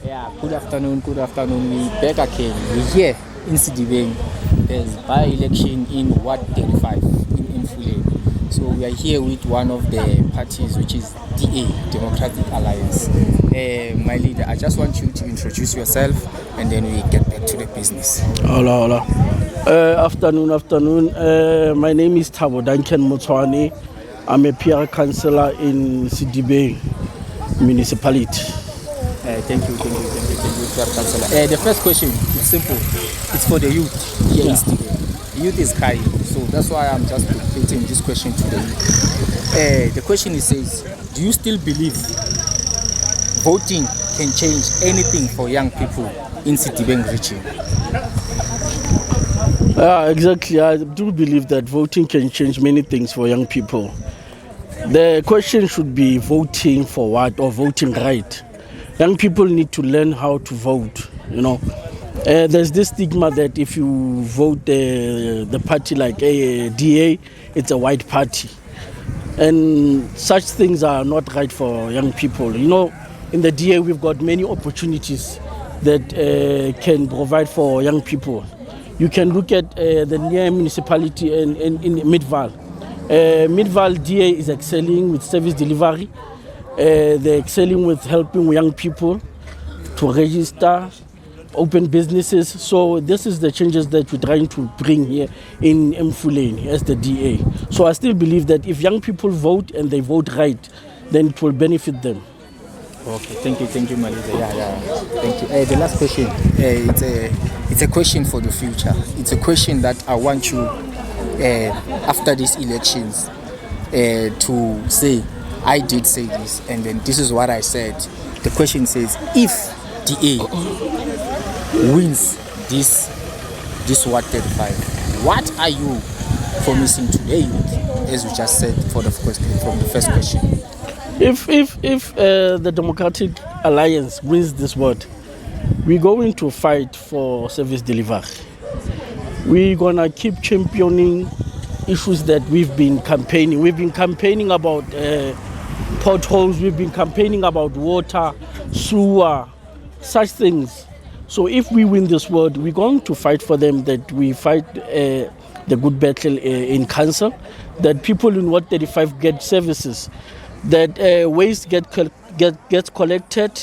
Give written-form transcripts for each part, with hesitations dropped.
Yeah, good afternoon. We back again. We're here in Sedibeng. There's by-election in Ward 35 in Mfuleni. So we are here with one of the parties, which is DA, Democratic Alliance. My leader, I just want you to introduce yourself and then we get back to the business. Hola. Afternoon. My name is Thabo Duncan Motswane. I'm a PR Councillor in Sedibeng Municipality. Thank you, PR Councillor. The first question, it's simple. It's for the youth here in Sedibeng. Youth is crying, so that's why I'm just putting this question to the youth. The question says, do you still believe voting can change anything for young people in Sedibeng region? Exactly. I do believe that voting can change many things for young people. The question should be voting for what or voting right. Young people need to learn how to vote, There's this stigma that if you vote the party like a DA, it's a white party. And such things are not right for young people. In the DA, we've got many opportunities that can provide for young people. You can look at the near municipality in Midvaal. Midvaal DA is excelling with service delivery. They're excelling with helping young people to register, open businesses. So this is the changes that we're trying to bring here in Mfuleni as the DA. So I still believe that if young people vote and they vote right, then it will benefit them. Okay, thank you, Malisa. Yeah. Thank you. The last question, it's a question for the future. It's a question that I want you, after these elections, to say, I did say this, and then this is what I said. The question says, if DA wins this Ward 35, what are you promising to the youth, as you just said from the first question? If the Democratic Alliance wins this ward, we're going to fight for service delivery. We're going to keep championing issues that we've been campaigning. We've been campaigning about potholes, we've been campaigning about water, sewer, such things. So if we win this ward, we're going to fight for them, that we fight the good battle in council, that people in Ward 35 get services, that waste gets collected,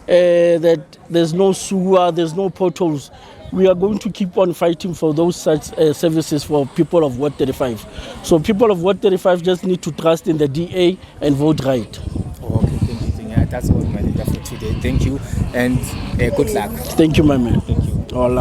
that there's no sewer, there's no potholes. We are going to keep on fighting for those such services for people of Ward 35. So people of Ward 35 just need to trust in the DA and vote right. Okay, thank you. Yeah, that's all my leader for today. Thank you and good luck. Thank you, my man. Thank you. Hola.